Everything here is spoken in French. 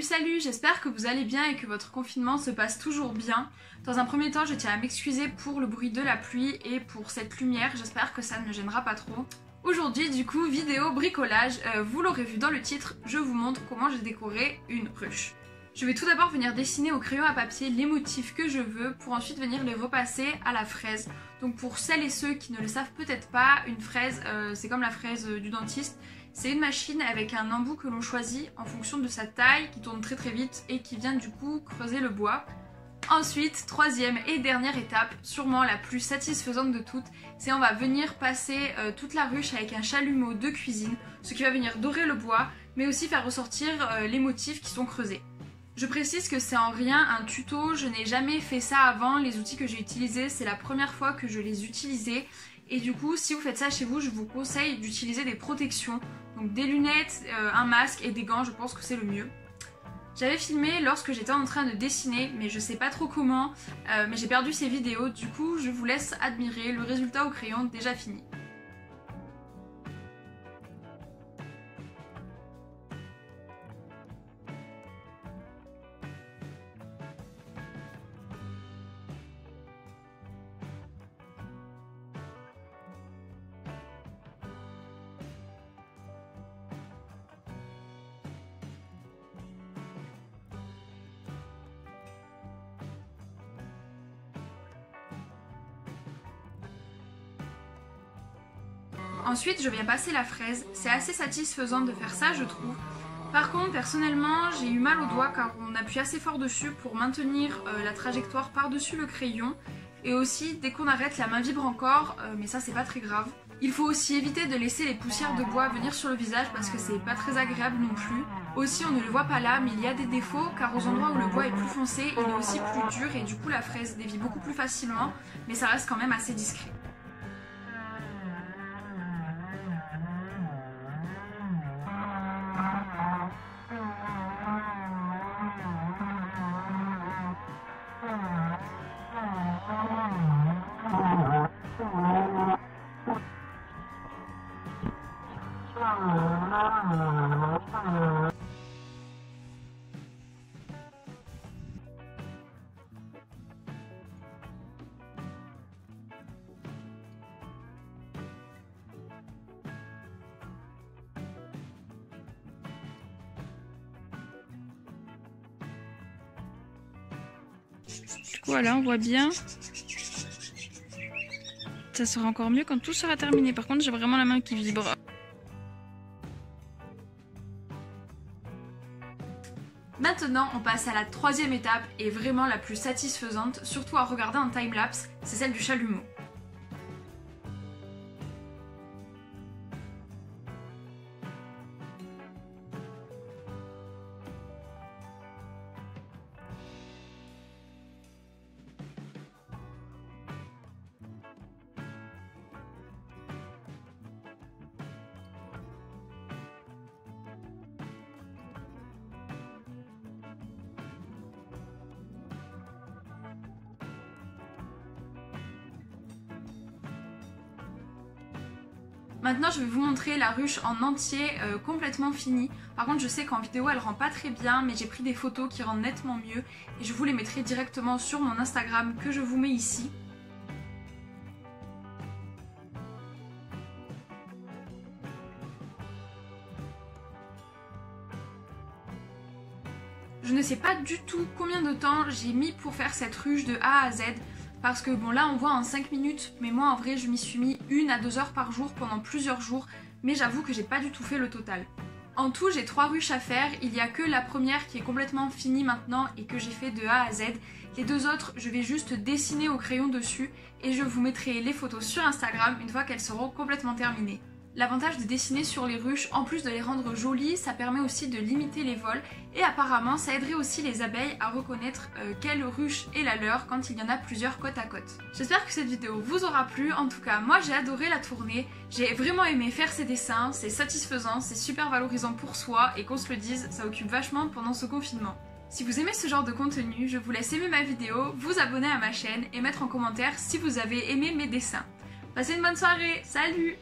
Salut, j'espère que vous allez bien et que votre confinement se passe toujours bien. Dans un premier temps, je tiens à m'excuser pour le bruit de la pluie et pour cette lumière, j'espère que ça ne me gênera pas trop. Aujourd'hui, du coup, vidéo bricolage, vous l'aurez vu dans le titre, je vous montre comment j'ai décoré une ruche. Je vais tout d'abord venir dessiner au crayon à papier les motifs que je veux pour ensuite venir les repasser à la fraise. Donc pour celles et ceux qui ne le savent peut-être pas, une fraise, c'est comme la fraise du dentiste. C'est une machine avec un embout que l'on choisit en fonction de sa taille, qui tourne très vite et qui vient du coup creuser le bois. Ensuite, troisième et dernière étape, sûrement la plus satisfaisante de toutes, c'est on va venir passer toute la ruche avec un chalumeau de cuisine, ce qui va venir dorer le bois, mais aussi faire ressortir les motifs qui sont creusés. Je précise que c'est en rien un tuto, je n'ai jamais fait ça avant, les outils que j'ai utilisés, c'est la première fois que je les utilisais. Et du coup, si vous faites ça chez vous, je vous conseille d'utiliser des protections, donc des lunettes, un masque et des gants, je pense que c'est le mieux. J'avais filmé lorsque j'étais en train de dessiner, mais je sais pas trop comment, mais j'ai perdu ces vidéos, du coup je vous laisse admirer le résultat au crayon déjà fini. Ensuite, je viens passer la fraise. C'est assez satisfaisant de faire ça, je trouve. Par contre, personnellement, j'ai eu mal au doigt car on appuie assez fort dessus pour maintenir la trajectoire par-dessus le crayon. Et aussi, dès qu'on arrête, la main vibre encore, mais ça, c'est pas très grave. Il faut aussi éviter de laisser les poussières de bois venir sur le visage parce que c'est pas très agréable non plus. Aussi, on ne le voit pas là, mais il y a des défauts car aux endroits où le bois est plus foncé, il est aussi plus dur et du coup, la fraise dévie beaucoup plus facilement, mais ça reste quand même assez discret. Voilà, on voit bien. Ça sera encore mieux quand tout sera terminé. Par contre, j'ai vraiment la main qui vibre. Maintenant, on passe à la troisième étape et vraiment la plus satisfaisante, surtout à regarder en timelapse, c'est celle du chalumeau. Maintenant je vais vous montrer la ruche en entier complètement finie. Par contre je sais qu'en vidéo elle rend pas très bien mais j'ai pris des photos qui rendent nettement mieux et je vous les mettrai directement sur mon Instagram que je vous mets ici. Je ne sais pas du tout combien de temps j'ai mis pour faire cette ruche de A à Z. Parce que bon là on voit en 5 minutes, mais moi en vrai je m'y suis mis 1 à 2 heures par jour pendant plusieurs jours, mais j'avoue que j'ai pas du tout fait le total. En tout j'ai 3 ruches à faire, il n'y a que la première qui est complètement finie maintenant et que j'ai fait de A à Z. Les deux autres je vais juste dessiner au crayon dessus et je vous mettrai les photos sur Instagram une fois qu'elles seront complètement terminées. L'avantage de dessiner sur les ruches, en plus de les rendre jolies, ça permet aussi de limiter les vols et apparemment ça aiderait aussi les abeilles à reconnaître quelle ruche est la leur quand il y en a plusieurs côte à côte. J'espère que cette vidéo vous aura plu, en tout cas moi j'ai adoré la tourner, j'ai vraiment aimé faire ces dessins, c'est satisfaisant, c'est super valorisant pour soi et qu'on se le dise, ça occupe vachement pendant ce confinement. Si vous aimez ce genre de contenu, je vous laisse aimer ma vidéo, vous abonner à ma chaîne et mettre en commentaire si vous avez aimé mes dessins. Passez une bonne soirée, salut!